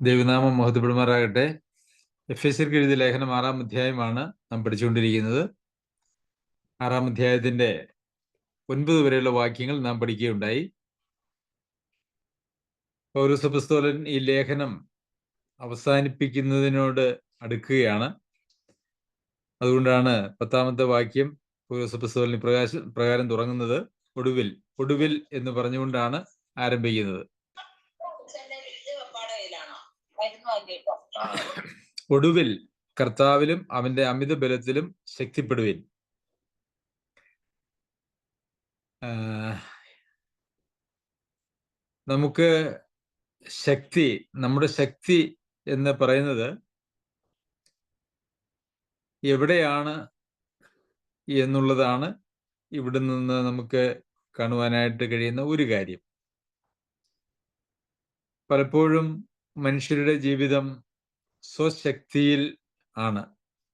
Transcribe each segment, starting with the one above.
ദൈവനാമം മഹത്വപ്പെടുമാറാകട്ടെ. എഫെസ്യർക്ക് എഴുതിയ ലേഖനം 6-ാം അധ്യായമാണ് നാം പഠിച്ചുകൊണ്ടിരിക്കുന്നത്. 6-ാം അധ്യായത്തിന്റെ 9 വരെയുള്ള വാക്യങ്ങൾ നാം പഠിക്കുകയുണ്ടായി. പൗലോസ് അപ്പോസ്തലൻ ഈ ലേഖനം അവസാനിപ്പിക്കുന്നതിനോട് അടുക്കുകയാണ്. അതുകൊണ്ടാണ് 10-ാമത്തെ വാക്യം പൗലോസ് അപ്പോസ്തലൻ പ്രകാരം തുടങ്ങുന്നത്. ഒടുവിൽ എന്ന് പറഞ്ഞുകൊണ്ടാണ് ആരംഭിക്കുന്നത്. ഒടുവിൽ കർത്താവിലും അവന്റെ അമിത ബലത്തിലും ശക്തിപ്പെടുവിൻ. നമുക്ക് നമ്മുടെ ശക്തി എന്ന് പറയുന്നത് എവിടെയാണ് എന്നുള്ളതാണ് ഇവിടെ നിന്ന് നമുക്ക് കാണുവാനായിട്ട് കഴിയുന്ന ഒരു കാര്യം. പലപ്പോഴും മനുഷ്യരുടെ ജീവിതം സ്വശക്തിയിൽ ആണ്,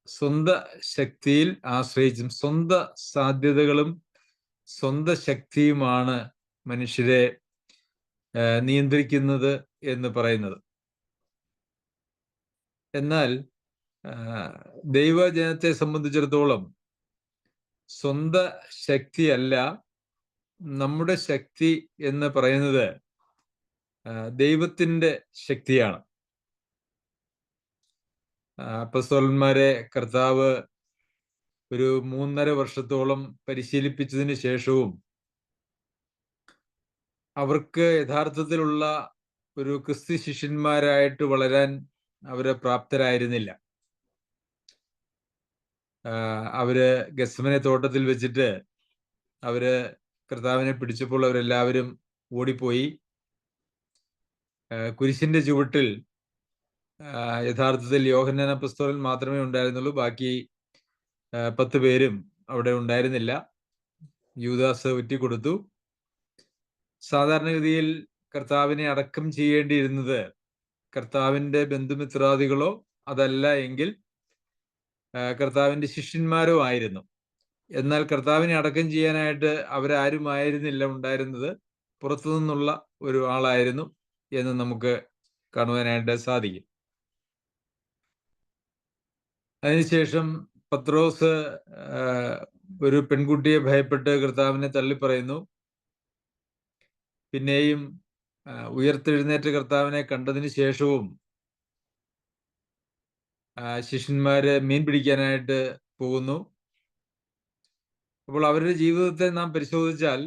സ്വന്തം ശക്തിയിൽ ആശ്രയിച്ചും സ്വന്തം സാധ്യതകളും സ്വന്തം ശക്തിയുമാണ് മനുഷ്യരെ നിയന്ത്രിക്കുന്നത് എന്ന് പറയുന്നത്. എന്നാൽ ദൈവജനത്തെ സംബന്ധിച്ചിടത്തോളം സ്വന്തം ശക്തിയല്ല നമ്മുടെ ശക്തി എന്ന് പറയുന്നത് ദൈവത്തിൻ്റെ ശക്തിയാണ്. അപ്പോസ്തലന്മാരെ കർത്താവ് ഒരു 3.5 വർഷത്തോളം പരിശീലിപ്പിച്ചതിന് ശേഷവും അവർക്ക് യഥാർത്ഥത്തിലുള്ള ഒരു ക്രിസ്തു ശിഷ്യന്മാരായിട്ട് വളരാൻ അവര് പ്രാപ്തരായിരുന്നില്ല. അവര് ഗെത്സമനെ തോട്ടത്തിൽ വെച്ചിട്ട് അവര് കർത്താവിനെ പിടിച്ചപ്പോൾ അവരെല്ലാവരും ഓടിപ്പോയി. കുരിശിന്റെ ചുവട്ടിൽ യഥാർത്ഥത്തിൽ യോഹന്നാൻ അപ്പോസ്തലൻ മാത്രമേ ഉണ്ടായിരുന്നുള്ളൂ. ബാക്കി 10 പേരും അവിടെ ഉണ്ടായിരുന്നില്ല. യൂദാസ് ഒറ്റിക്കൊടുത്തു. സാധാരണഗതിയിൽ കർത്താവിനെ അടക്കം ചെയ്യേണ്ടിയിരുന്നത് കർത്താവിൻ്റെ ബന്ധുമിത്രാദികളോ അതല്ല എങ്കിൽ കർത്താവിൻ്റെ ശിഷ്യന്മാരോ ആയിരുന്നു. എന്നാൽ കർത്താവിനെ അടക്കം ചെയ്യാനായിട്ട് അവരാരും ആയിരുന്നില്ല ഉണ്ടായിരുന്നത്, പുറത്തു നിന്നുള്ള ഒരു ആളായിരുന്നു എന്ന് നമുക്ക് കാണുവാനായിട്ട് സാധിക്കും. അതിനുശേഷം പത്രോസ് ഒരു പെൺകുട്ടിയെ ഭയപ്പെട്ട് കർത്താവിനെ തള്ളിപ്പറയുന്നു. പിന്നെയും ഉയർത്തെഴുന്നേറ്റ കർത്താവിനെ കണ്ടതിന് ശേഷവും ശിഷ്യന്മാര് മീൻ പിടിക്കാനായിട്ട് പോകുന്നു. അപ്പോൾ അവരുടെ ജീവിതത്തെ നാം പരിശോധിച്ചാൽ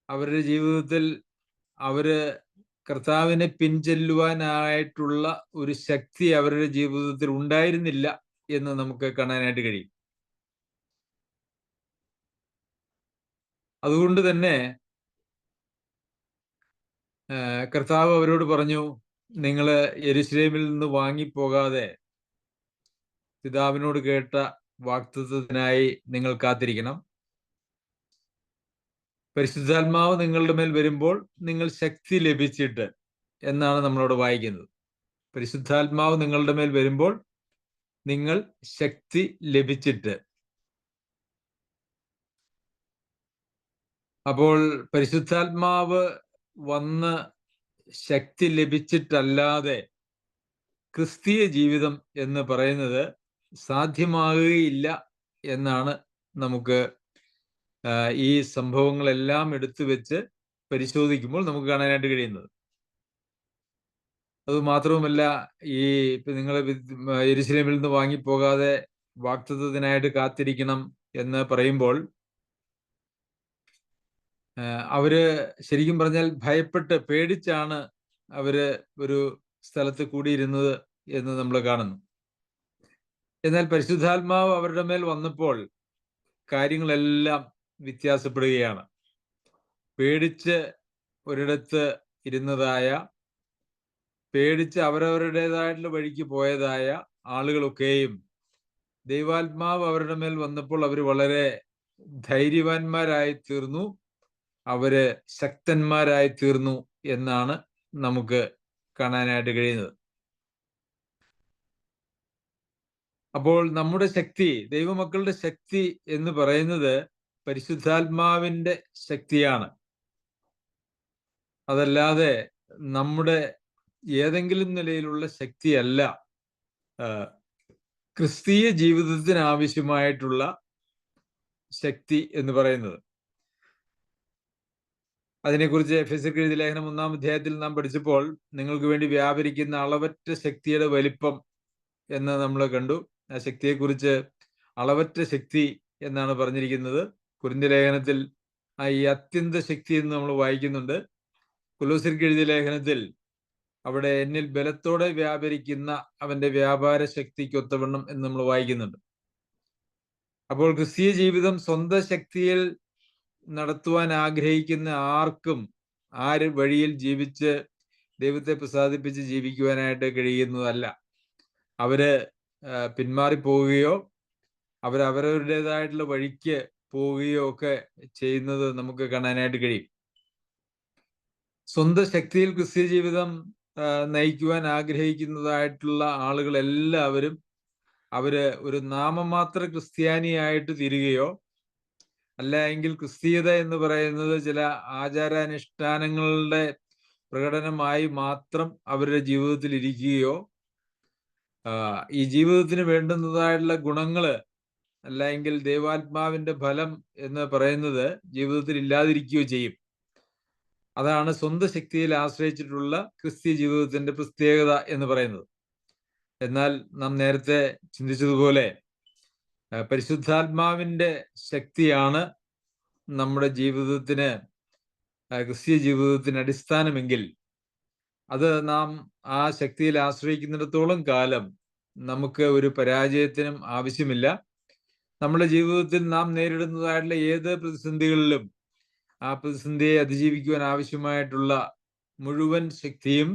അവരുടെ ജീവിതത്തിൽ അവര് കർത്താവിനെ പിൻചെല്ലുവാനായിട്ടുള്ള ഒരു ശക്തി അവരുടെ ജീവിതത്തിൽ ഉണ്ടായിരുന്നില്ല എന്ന് നമുക്ക് കാണാനായിട്ട് കഴിയും. അതുകൊണ്ട് തന്നെ കർത്താവ് അവരോട് പറഞ്ഞു, നിങ്ങൾ യെരൂശലേമിൽ നിന്ന് വാങ്ങിപ്പോകാതെ പിതാവിനോട് കേട്ട വാഗ്ദത്തത്തിനായി നിങ്ങൾ കാത്തിരിക്കണം. പരിശുദ്ധാത്മാവ് നിങ്ങളുടെ മേൽ വരുമ്പോൾ നിങ്ങൾ ശക്തി ലഭിച്ചിട്ട് എന്നാണ് നമ്മളോട് വായിക്കുന്നത്. പരിശുദ്ധാത്മാവ് നിങ്ങളുടെ മേൽ വരുമ്പോൾ നിങ്ങൾ ശക്തി ലഭിച്ചിട്ട്. അപ്പോൾ പരിശുദ്ധാത്മാവ് വന്ന് ശക്തി ലഭിച്ചിട്ടല്ലാതെ ക്രിസ്തീയ ജീവിതം എന്ന് പറയുന്നത് സാധ്യമാകുകയില്ല എന്നാണ് നമുക്ക് ഈ സംഭവങ്ങളെല്ലാം എടുത്തു വെച്ച് പരിശോധിക്കുമ്പോൾ നമുക്ക് കാണാനായിട്ട് കഴിയുന്നത്. അതുമാത്രവുമല്ല, ഇപ്പം നിങ്ങൾ യെരൂശലേമിൽ നിന്ന് വാങ്ങിപ്പോകാതെ വാഗ്ദത്തത്തിനായിട്ട് കാത്തിരിക്കണം എന്ന് പറയുമ്പോൾ അവര് ശരിക്കും പറഞ്ഞാൽ ഭയപ്പെട്ട് പേടിച്ചാണ് അവര് ഒരു സ്ഥലത്ത് കൂടിയിരുന്നത് എന്ന് നമ്മൾ കാണുന്നു. എന്നാൽ പരിശുദ്ധാത്മാവ് അവരുടെ മേൽ വന്നപ്പോൾ കാര്യങ്ങളെല്ലാം വ്യത്യാസപ്പെടുകയാണ്. പേടിച്ച് ഒരിടത്ത് ഇരുന്നതായ, പേടിച്ച് അവരവരുടേതായിട്ടുള്ള വഴിക്ക് പോയതായ ആളുകളൊക്കെയും ദൈവാത്മാവ് അവരുടെ മേൽ വന്നപ്പോൾ അവർ വളരെ ധൈര്യവാന്മാരായി തീർന്നു, അവര് ശക്തന്മാരായി തീർന്നു എന്നാണ് നമുക്ക് കാണാനായിട്ട് കഴിയുന്നത്. അപ്പോൾ നമ്മുടെ ശക്തി, ദൈവമക്കളുടെ ശക്തി എന്ന് പറയുന്നത് പരിശുദ്ധാത്മാവിൻ്റെ ശക്തിയാണ്. അതല്ലാതെ നമ്മുടെ ഏതെങ്കിലും നിലയിലുള്ള ശക്തിയല്ല ക്രിസ്തീയ ജീവിതത്തിന് ആവശ്യമായിട്ടുള്ള ശക്തി എന്ന് പറയുന്നത്. അതിനെക്കുറിച്ച് എഫെസ്യർക്ക് എഴുതിയ ലേഖനം 1-ാം അധ്യായത്തിൽ നാം പഠിച്ചപ്പോൾ നിങ്ങൾക്ക് വേണ്ടി വ്യാപരിക്കുന്ന അളവറ്റ ശക്തിയുടെ വലിപ്പം എന്ന് നമ്മൾ കണ്ടു. ആ ശക്തിയെക്കുറിച്ച് അളവറ്റ ശക്തി എന്നാണ് പറഞ്ഞിരിക്കുന്നത്. കൊരിന്ത്യ ലേഖനത്തിൽ ഈ അത്യന്ത ശക്തി എന്ന് നമ്മൾ വായിക്കുന്നുണ്ട്. കൊലോസ്യർക്ക് എഴുതിയ ലേഖനത്തിൽ അവിടെ എന്നിൽ ബലത്തോടെ വ്യാപരിക്കുന്ന അവന്റെ വ്യാപാര ശക്തിക്കൊത്തവണ്ണം എന്ന് നമ്മൾ വായിക്കുന്നുണ്ട്. അപ്പോൾ ക്രിസ്തീയ ജീവിതം സ്വന്തം ശക്തിയിൽ നടത്തുവാൻ ആഗ്രഹിക്കുന്ന ആർക്കും ആര് വഴിയിൽ ജീവിച്ച് ദൈവത്തെ പ്രസാദിപ്പിച്ച് ജീവിക്കുവാനായിട്ട് കഴിയുന്നതല്ല. അവര് പിന്മാറിപ്പോവുകയോ അവരവരുടേതായിട്ടുള്ള വഴിക്ക് പോവുകയോ ഒക്കെ ചെയ്യുന്നത് നമുക്ക് കാണാനായിട്ട് കഴിയും. സ്വന്തം ശക്തിയിൽ ക്രിസ്തീയ ജീവിതം നയിക്കുവാൻ ആഗ്രഹിക്കുന്നതായിട്ടുള്ള ആളുകളെല്ലാവരും അവര് ഒരു നാമമാത്ര ക്രിസ്ത്യാനിയായിട്ട് തീരുകയോ അല്ല എങ്കിൽ ക്രിസ്തീയത എന്ന് പറയുന്നത് ചില ആചാരാനുഷ്ഠാനങ്ങളുടെ പ്രകടനമായി മാത്രം അവരുടെ ജീവിതത്തിൽ ഇരിക്കുകയോ ഈ ജീവിതത്തിന് വേണ്ടുന്നതായിട്ടുള്ള ഗുണങ്ങള് അല്ല എങ്കിൽ ദൈവാത്മാവിന്റെ ഫലം എന്ന് പറയുന്നത് ജീവിതത്തിൽ ഇല്ലാതിരിക്കുകയോ ചെയ്യും. അതാണ് സ്വന്തം ശക്തിയിൽ ആശ്രയിച്ചിട്ടുള്ള ക്രിസ്തീയ ജീവിതത്തിന്റെ പ്രത്യേകത എന്ന് പറയുന്നത്. എന്നാൽ നാം നേരത്തെ ചിന്തിച്ചതുപോലെ പരിശുദ്ധാത്മാവിന്റെ ശക്തിയാണ് നമ്മുടെ ജീവിതത്തിന് ക്രിസ്തീയ ജീവിതത്തിന് അടിസ്ഥാനമെങ്കിൽ അത് നാം ആ ശക്തിയിൽ ആശ്രയിക്കുന്നിടത്തോളം കാലം നമുക്ക് ഒരു പരാജയത്തിനും ആവശ്യമില്ല. നമ്മുടെ ജീവിതത്തിൽ നാം നേരിടുന്നതായിട്ടുള്ള ഏത് പ്രതിസന്ധികളിലും ആ പ്രതിസന്ധിയെ അതിജീവിക്കുവാൻ ആവശ്യമായിട്ടുള്ള മുഴുവൻ ശക്തിയും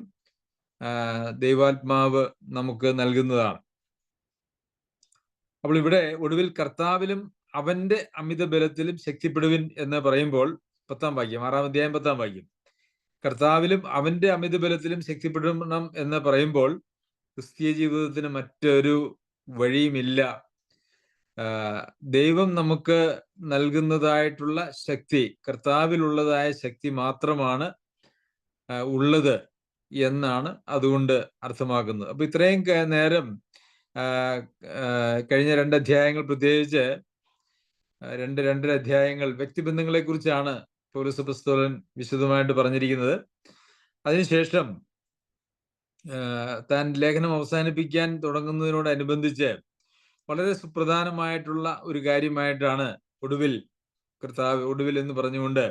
ദൈവാത്മാവ് നമുക്ക് നൽകുന്നതാണ്. അപ്പോൾ ഇവിടെ ഒടുവിൽ കർത്താവിലും അവന്റെ അമിത ബലത്തിലും ശക്തിപ്പെടുവിൻ എന്ന് പറയുമ്പോൾ 10-ാം വാക്യം, 6-ാം അധ്യായം 10-ാം വാക്യം, കർത്താവിലും അവന്റെ അമിത ബലത്തിലും ശക്തിപ്പെടണം എന്ന് പറയുമ്പോൾ ക്രിസ്തീയ ജീവിതത്തിന് മറ്റൊരു വഴിയുമില്ല. ദൈവം നമുക്ക് നൽകുന്നതായിട്ടുള്ള ശക്തി, കർത്താവിലുള്ളതായ ശക്തി മാത്രമാണ് ഉള്ളത് എന്നാണ് അതുകൊണ്ട് അർത്ഥമാക്കുന്നത്. അപ്പൊ ഇത്രയും നേരം കഴിഞ്ഞ 2 അധ്യായങ്ങൾ, പ്രത്യേകിച്ച് 2-2.5 അധ്യായങ്ങൾ വ്യക്തിബന്ധങ്ങളെ കുറിച്ചാണ് പൗലോസ് അപ്പോസ്തലൻ വിശദമായിട്ട് പറഞ്ഞിരിക്കുന്നത്. അതിനുശേഷം താൻ ലേഖനം അവസാനിപ്പിക്കാൻ തുടങ്ങുന്നതിനോടനുബന്ധിച്ച് വളരെ സുപ്രധാനമായിട്ടുള്ള ഒരു കാര്യമായിട്ടാണ് ഒടുവിൽ എന്ന് പറഞ്ഞുകൊണ്ട്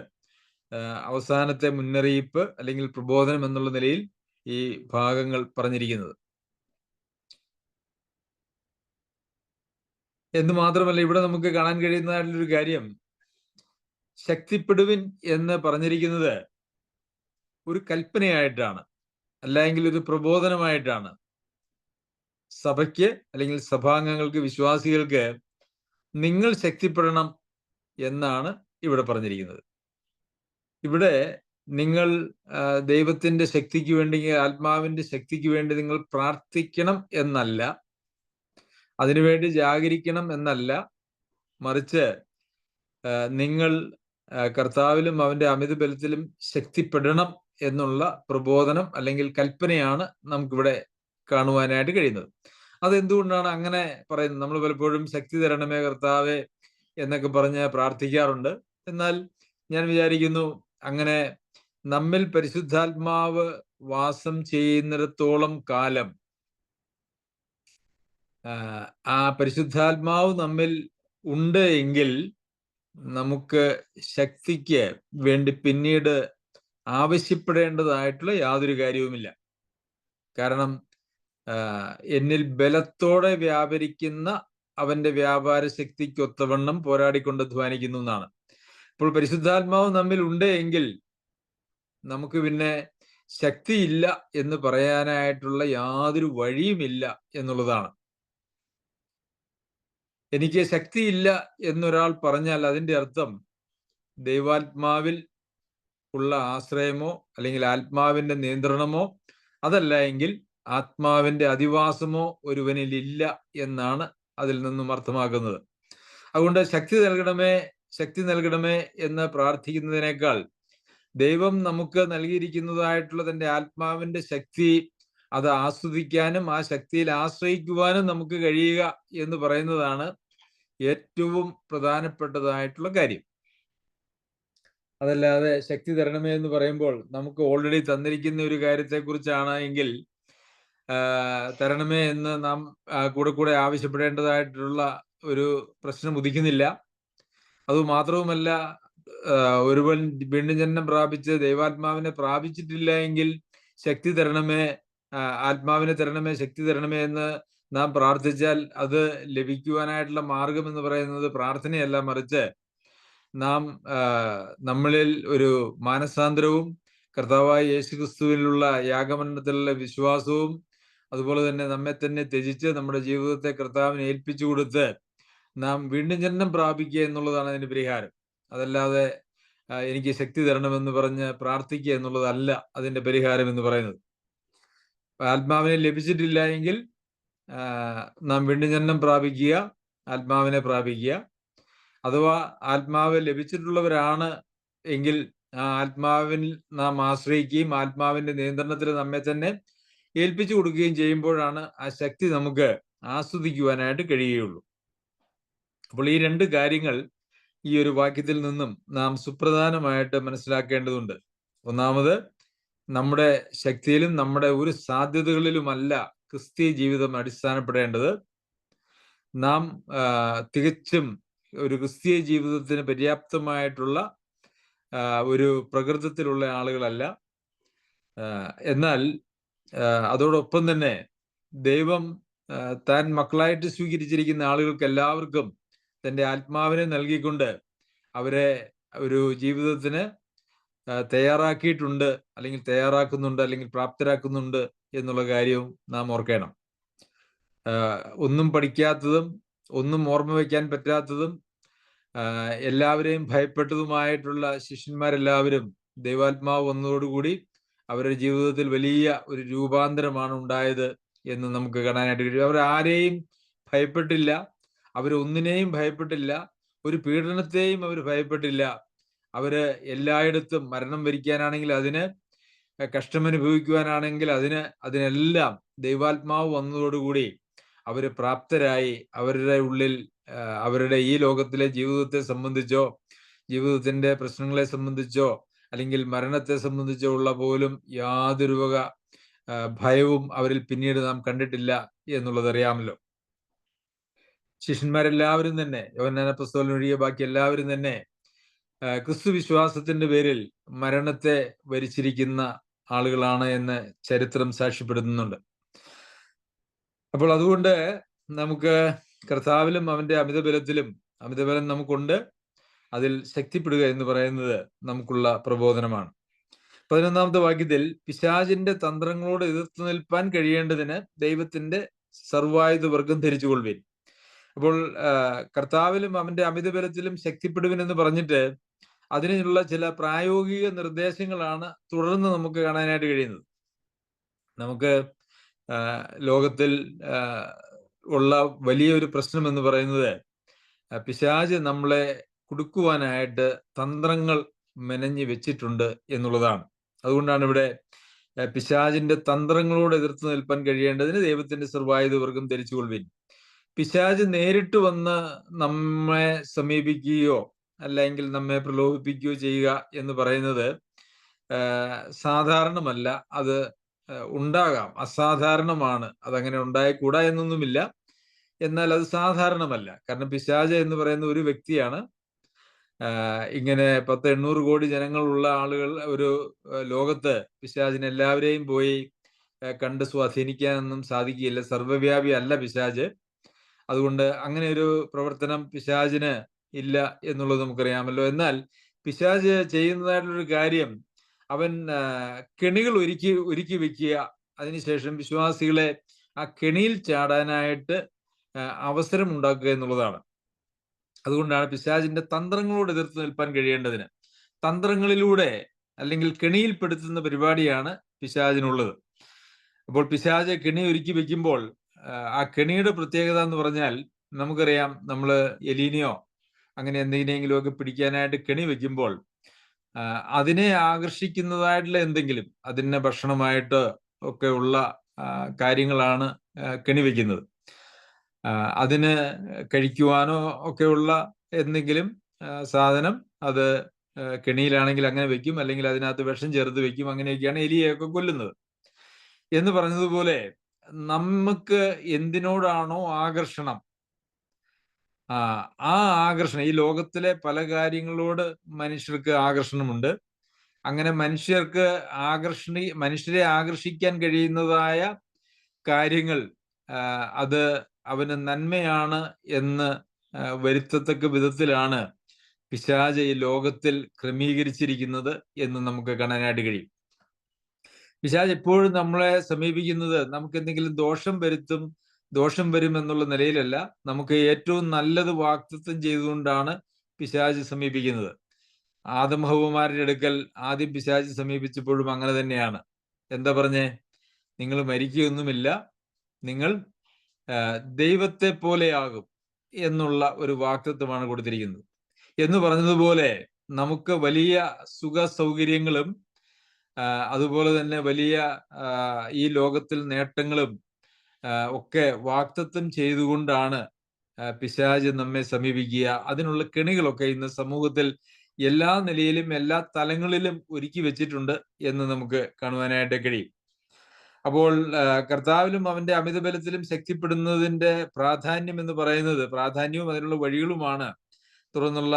അവസാനത്തെ മുന്നറിയിപ്പ് അല്ലെങ്കിൽ പ്രബോധനം എന്നുള്ള നിലയിൽ ഈ ഭാഗങ്ങൾ പറഞ്ഞിരിക്കുന്നത്. എന്ന് മാത്രമല്ല, ഇവിടെ നമുക്ക് കാണാൻ കഴിയുന്നതായിട്ടുള്ളൊരു കാര്യം, ശക്തിപ്പെടുവിൻ എന്ന് പറഞ്ഞിരിക്കുന്നത് ഒരു കൽപ്പനയായിട്ടാണ്, അല്ലെങ്കിൽ ഒരു പ്രബോധനമായിട്ടാണ്. സഭയ്ക്ക് അല്ലെങ്കിൽ സഭാംഗങ്ങൾക്ക്, വിശ്വാസികൾക്ക് നിങ്ങൾ ശക്തിപ്പെടണം എന്നാണ് ഇവിടെ പറഞ്ഞിരിക്കുന്നത്. ഇവിടെ നിങ്ങൾ ദൈവത്തിന്റെ ശക്തിക്ക് വേണ്ടി, ആത്മാവിന്റെ ശക്തിക്ക് വേണ്ടി നിങ്ങൾ പ്രാർത്ഥിക്കണം എന്നല്ല, അതിനുവേണ്ടി ജാഗരിക്കണം എന്നല്ല, മറിച്ച് നിങ്ങൾ കർത്താവിലും അവന്റെ അമിത ബലത്തിലും ശക്തിപ്പെടണം എന്നുള്ള പ്രബോധനം അല്ലെങ്കിൽ കൽപ്പനയാണ് നമുക്കിവിടെ കാണുവാനായിട്ട് കഴിയുന്നത്. അതെന്തുകൊണ്ടാണ് അങ്ങനെ പറയുന്നത്? നമ്മൾ പലപ്പോഴും ശക്തി തരണമേ കർത്താവേ എന്നൊക്കെ പറഞ്ഞ് പ്രാർത്ഥിക്കാറുണ്ട്. എന്നാൽ ഞാൻ വിചാരിക്കുന്നു, അങ്ങനെ നമ്മിൽ പരിശുദ്ധാത്മാവ് വാസം ചെയ്യുന്നിടത്തോളം കാലം ആ പരിശുദ്ധാത്മാവ് നമ്മിൽ ഉണ്ട് എങ്കിൽ നമുക്ക് ശക്തിക്ക് വേണ്ടി പിന്നീട് ആവശ്യപ്പെടേണ്ടതായിട്ടുള്ള യാതൊരു കാര്യവുമില്ല. കാരണം എന്നിൽ ബലത്തോടെ വ്യാപരിക്കുന്ന അവന്റെ വ്യാപാര ശക്തിക്കൊത്തവണ്ണം പോരാടിക്കൊണ്ട് അധ്വാനിക്കുന്നു എന്നാണ്. അപ്പോൾ പരിശുദ്ധാത്മാവ് നമ്മിൽ ഉണ്ട് എങ്കിൽ നമുക്ക് പിന്നെ ശക്തിയില്ല എന്ന് പറയാനായിട്ടുള്ള യാതൊരു വഴിയുമില്ല എന്നുള്ളതാണ്. എനിക്ക് ശക്തിയില്ല എന്നൊരാൾ പറഞ്ഞാൽ അതിൻ്റെ അർത്ഥം ദൈവാത്മാവിൽ ഉള്ള ആശ്രയമോ അല്ലെങ്കിൽ ആത്മാവിന്റെ നിയന്ത്രണമോ, അതല്ല എങ്കിൽ ആത്മാവിന്റെ അധിവാസമോ ഒരുവനിൽ ഇല്ല എന്നാണ് അതിൽ നിന്നും അർത്ഥമാക്കുന്നത്. അതുകൊണ്ട് ശക്തി നൽകണമേ എന്ന് പ്രാർത്ഥിക്കുന്നതിനേക്കാൾ ദൈവം നമുക്ക് നൽകിയിരിക്കുന്നതായിട്ടുള്ള തന്റെ ആത്മാവിന്റെ ശക്തി അത് ആസ്വദിക്കാനും ആ ശക്തിയിൽ ആശ്രയിക്കുവാനും നമുക്ക് കഴിയുക എന്ന് പറയുന്നതാണ് ഏറ്റവും പ്രധാനപ്പെട്ടതായിട്ടുള്ള കാര്യം. അതല്ലാതെ ശക്തി തരണമേ എന്ന് പറയുമ്പോൾ നമുക്ക് ഓൾറെഡി തന്നിരിക്കുന്ന ഒരു കാര്യത്തെക്കുറിച്ചാണ് എങ്കിൽ തരണമേ എന്ന് നാം കൂടെ ആവശ്യപ്പെടേണ്ടതായിട്ടുള്ള ഒരു പ്രശ്നം ഉദിക്കുന്നില്ല. അതുമാത്രവുമല്ല, ഒരുവൻ വീണ്ടും ജനനം പ്രാപിച്ച് ദൈവാത്മാവിനെ പ്രാപിച്ചിട്ടില്ല എങ്കിൽ ശക്തി തരണമേ, ആത്മാവിനെ തരണമേ, ശക്തി തരണമേ എന്ന് നാം പ്രാർത്ഥിച്ചാൽ അത് ലഭിക്കുവാനായിട്ടുള്ള മാർഗം എന്ന് പറയുന്നത് പ്രാർത്ഥനയല്ല, മറിച്ച് നാം നമ്മളിൽ ഒരു മാനസാന്തരവും കർത്താവായ യേശുക്രിസ്തുവിലുള്ള യാഗമരണത്തിലുള്ള വിശ്വാസവും അതുപോലെ തന്നെ നമ്മെ തന്നെ ത്യജിച്ച് നമ്മുടെ ജീവിതത്തെ കർത്താവിനെ ഏൽപ്പിച്ചു കൊടുത്ത് നാം വീണ്ടും ജനനം പ്രാപിക്കുക എന്നുള്ളതാണ് അതിന് പരിഹാരം. അതല്ലാതെ എനിക്ക് ശക്തി തരണമെന്ന് പറഞ്ഞ് പ്രാർത്ഥിക്കുക എന്നുള്ളതല്ല അതിന്റെ പരിഹാരം എന്ന് പറയുന്നത്. ആത്മാവിനെ ലഭിച്ചിട്ടില്ല എങ്കിൽ നാം വീണ്ടും ജനനം പ്രാപിക്കുക, ആത്മാവിനെ പ്രാപിക്കുക. അഥവാ ആത്മാവ് ലഭിച്ചിട്ടുള്ളവരാണ് എങ്കിൽ ആ ആത്മാവിൽ നാം ആശ്രയിക്കുകയും ആത്മാവിന്റെ നിയന്ത്രണത്തിൽ നമ്മെ തന്നെ ഏൽപ്പിച്ചു കൊടുക്കുകയും ചെയ്യുമ്പോഴാണ് ആ ശക്തി നമുക്ക് ആസ്വദിക്കുവാനായിട്ട് കഴിയുകയുള്ളൂ. അപ്പോൾ ഈ രണ്ട് കാര്യങ്ങൾ ഈ ഒരു വാക്യത്തിൽ നിന്നും നാം സുപ്രധാനമായിട്ട് മനസ്സിലാക്കേണ്ടതുണ്ട്. ഒന്നാമത്, നമ്മുടെ ശക്തിയിലും നമ്മുടെ ഒരു സാധ്യതകളിലുമല്ല ക്രിസ്തീയ ജീവിതം അടിസ്ഥാനപ്പെടേണ്ടത്. നാം തികച്ചും ഒരു ക്രിസ്തീയ ജീവിതത്തിന് പര്യാപ്തമായിട്ടുള്ള ഒരു പ്രകൃതത്തിലുള്ള ആളുകളല്ല. എന്നാൽ അതോടൊപ്പം തന്നെ ദൈവം താൻ മക്കളായിട്ട് സ്വീകരിച്ചിരിക്കുന്ന ആളുകൾക്ക് എല്ലാവർക്കും തൻ്റെ ആത്മാവിനെ നൽകിക്കൊണ്ട് അവരെ ഒരു ജീവിതത്തിന് തയ്യാറാക്കിയിട്ടുണ്ട്, അല്ലെങ്കിൽ തയ്യാറാക്കുന്നുണ്ട്, അല്ലെങ്കിൽ പ്രാപ്തരാക്കുന്നുണ്ട് എന്നുള്ള കാര്യവും നാം ഓർക്കണം. ഒന്നും പഠിക്കാത്തതും ഒന്നും ഓർമ്മ വയ്ക്കാൻ പറ്റാത്തതും എല്ലാവരെയും ഭയപ്പെട്ടതുമായിട്ടുള്ള ശിഷ്യന്മാരെല്ലാവരും ദൈവാത്മാവ് വന്നതോടുകൂടി അവരുടെ ജീവിതത്തിൽ വലിയ ഒരു രൂപാന്തരമാണ് ഉണ്ടായത് എന്ന് നമുക്ക് കാണാനായിട്ട് കഴിയും. അവർ ആരെയും ഭയപ്പെട്ടില്ല, അവരൊന്നിനെയും ഭയപ്പെട്ടില്ല, ഒരു പീഡനത്തെയും അവർ ഭയപ്പെട്ടില്ല. അവര് എല്ലായിടത്തും മരണം വരിക്കാനാണെങ്കിൽ അതിന്, കഷ്ടമനുഭവിക്കുവാനാണെങ്കിൽ അതിനെല്ലാം ദൈവാത്മാവ് വന്നതോടുകൂടി അവര് പ്രാപ്തരായി അവരുടെ ഉള്ളിൽ അവരുടെ ഈ ലോകത്തിലെ ജീവിതത്തെ സംബന്ധിച്ചോ ജീവിതത്തിന്റെ പ്രശ്നങ്ങളെ സംബന്ധിച്ചോ അല്ലെങ്കിൽ മരണത്തെ സംബന്ധിച്ചോ ഉള്ള പോലും യാതൊരു വക ഭയവും അവരിൽ പിന്നീട് നാം കണ്ടിട്ടില്ല എന്നുള്ളത് അറിയാമല്ലോ. ശിഷ്യന്മാരെല്ലാവരും തന്നെ, യോഹന്നാന അപ്പോസ്തലനൊഴികെ ബാക്കി എല്ലാവരും തന്നെ ക്രിസ്തു വിശ്വാസത്തിന്റെ പേരിൽ മരണത്തെ വരിച്ചിരിക്കുന്ന ആളുകളാണ് എന്ന് ചരിത്രം സാക്ഷ്യപ്പെടുത്തുന്നുണ്ട്. അപ്പോൾ അതുകൊണ്ട് നമുക്ക് കർത്താവിലും അവന്റെ അമിതബലം നമുക്കുണ്ട്, അതിൽ ശക്തിപ്പെടുക എന്ന് പറയുന്നത് നമുക്കുള്ള പ്രബോധനമാണ്. 11-ാമത്തെ വാക്യത്തിൽ പിശാചിന്റെ തന്ത്രങ്ങളോട് എതിർത്ത് നിൽപ്പാൻ കഴിയേണ്ടതിന് ദൈവത്തിന്റെ സർവായുധ വർഗം ധരിച്ചുകൊള്ളുവിൻ. അപ്പോൾ കർത്താവിലും അവന്റെ അമിതബലത്തിലും ശക്തിപ്പെടുവിൻ എന്ന് പറഞ്ഞിട്ട് അതിനുള്ള ചില പ്രായോഗിക നിർദ്ദേശങ്ങളാണ് തുടർന്ന് നമുക്ക് കാണാനായിട്ട് കഴിയുന്നത്. നമുക്ക് ലോകത്തിൽ ഉള്ള വലിയൊരു പ്രശ്നം എന്ന് പറയുന്നത് പിശാച് നമ്മളെ കുടുക്കുവാനായിട്ട് തന്ത്രങ്ങൾ മെനഞ്ഞു വെച്ചിട്ടുണ്ട് എന്നുള്ളതാണ്. അതുകൊണ്ടാണ് ഇവിടെ പിശാചിന്റെ തന്ത്രങ്ങളോട് എതിർത്ത് നിൽപ്പാൻ കഴിയേണ്ടതിന് ദൈവത്തിന്റെ സർവായുധ വർഗം ധരിച്ചുകൊള്ളുവിൻ. പിശാച് നേരിട്ട് വന്ന് നമ്മെ സമീപിക്കുകയോ അല്ലെങ്കിൽ നമ്മെ പ്രലോഭിപ്പിക്കുകയോ ചെയ്യുക എന്ന് പറയുന്നത് സാധാരണമല്ല. അത് ഉണ്ടാകാം, അസാധാരണമാണ്. അതങ്ങനെ ഉണ്ടായിക്കൂടാ എന്നൊന്നുമില്ല, എന്നാൽ അത് സാധാരണമല്ല. കാരണം പിശാച് എന്ന് പറയുന്ന ഒരു വ്യക്തിയാണ്. ഇങ്ങനെ 10-800 കോടി ജനങ്ങളുള്ള ആളുകൾ ഒരു ലോകത്ത് പിശാചിന് എല്ലാവരെയും പോയി കണ്ട് സ്വാധീനിക്കാനൊന്നും സാധിക്കുകയില്ല. സർവ്വവ്യാപി അല്ല പിശാച്. അതുകൊണ്ട് അങ്ങനെ ഒരു പ്രവർത്തനം പിശാചിന് ഇല്ല എന്നുള്ളത് നമുക്കറിയാമല്ലോ. എന്നാൽ പിശാച് ചെയ്യുന്നതായിട്ടുള്ളൊരു കാര്യം, അവൻ കെണികൾ ഒരുക്കി വെക്കുക, അതിനുശേഷം വിശ്വാസികളെ ആ കെണിയിൽ ചാടാനായിട്ട് അവസരം ഉണ്ടാക്കുക എന്നുള്ളതാണ്. അതുകൊണ്ടാണ് പിശാചിന്റെ തന്ത്രങ്ങളോട് എതിർത്ത് നിൽപ്പാൻ കഴിയേണ്ടതിന് തന്ത്രങ്ങളിലൂടെ അല്ലെങ്കിൽ കെണിയിൽപ്പെടുത്തുന്ന പരിപാടിയാണ് പിശാചിനുള്ളത്. അപ്പോൾ പിശാച് കെണി ഒരുക്കി വെക്കുമ്പോൾ ആ കെണിയുടെ പ്രത്യേകത എന്ന് പറഞ്ഞാൽ, നമുക്കറിയാം, നമ്മൾ എലീനെയോ അങ്ങനെ എന്തെങ്കിലുമൊക്കെ പിടിക്കാനായിട്ട് കെണി വെക്കുമ്പോൾ അതിനെ ആകർഷിക്കുന്നതായിട്ടുള്ള എന്തെങ്കിലും, അതിന് ഭക്ഷണമായിട്ട് ഒക്കെ ഉള്ള കാര്യങ്ങളാണ് കെണിവെക്കുന്നത്. അതിന് കഴിക്കുവാനോ ഒക്കെയുള്ള എന്തെങ്കിലും സാധനം അത് കെണിയിലാണെങ്കിൽ അങ്ങനെ വെക്കും, അല്ലെങ്കിൽ അതിനകത്ത് വിഷം ചേർത്ത് വെക്കും. അങ്ങനെയൊക്കെയാണ് എലിയെയൊക്കെ കൊല്ലുന്നത്. എന്ന് പറഞ്ഞതുപോലെ നമുക്ക് എന്തിനോടാണോ ആകർഷണം, ആ ആകർഷണം, ഈ ലോകത്തിലെ പല കാര്യങ്ങളോട് മനുഷ്യർക്ക് ആകർഷണമുണ്ട്. അങ്ങനെ മനുഷ്യരെ ആകർഷിക്കാൻ കഴിയുന്നതായ കാര്യങ്ങൾ അത് അവന് നന്മയാണ് എന്ന് വരുത്തത്തക്ക വിധത്തിലാണ് പിശാച് ഈ ലോകത്തിൽ ക്രമീകരിച്ചിരിക്കുന്നത് എന്ന് നമുക്ക് കാണാനായിട്ട് കഴിയും. പിശാച് എപ്പോഴും നമ്മളെ സമീപിക്കുന്നത് നമുക്ക് എന്തെങ്കിലും ദോഷം വരും എന്നുള്ള നിലയിലല്ല, നമുക്ക് ഏറ്റവും നല്ലത് വാഗ്ദത്തം ചെയ്തുകൊണ്ടാണ് പിശാച് സമീപിക്കുന്നത്. ആദം ഹവ്വമാരുടെ അടുക്കൽ ആദ്യം പിശാച് സമീപിച്ചപ്പോഴും അങ്ങനെ തന്നെയാണ്. എന്താ പറഞ്ഞേ? നിങ്ങൾ മരിക്കുകയൊന്നുമില്ല, നിങ്ങൾ ദൈവത്തെ പോലെയാകും എന്നുള്ള ഒരു വാഗ്ദത്തമാണ് കൊടുത്തിരിക്കുന്നത്. എന്ന് പറഞ്ഞതുപോലെ നമുക്ക് വലിയ സുഖ സൗകര്യങ്ങളും അതുപോലെ തന്നെ വലിയ ഈ ലോകത്തിൽ നേട്ടങ്ങളും ഒക്കെ വാഗ്ദത്തം ചെയ്തുകൊണ്ടാണ് പിശാച് നമ്മെ സമീപിക്കുക. അതിനുള്ള കെണികളൊക്കെ ഇന്ന് സമൂഹത്തിൽ എല്ലാ നിലയിലും എല്ലാ തലങ്ങളിലും ഒരുക്കി വെച്ചിട്ടുണ്ട് എന്ന് നമുക്ക് കാണുവാനായിട്ട് കഴിയും. അപ്പോൾ കർത്താവിലും അവന്റെ അമിതബലത്തിലും ശക്തിപ്പെടുന്നതിന്റെ പ്രാധാന്യം എന്ന് പറയുന്നത്, പ്രാധാന്യവും അതിനുള്ള വഴികളുമാണ് തുടർന്നുള്ള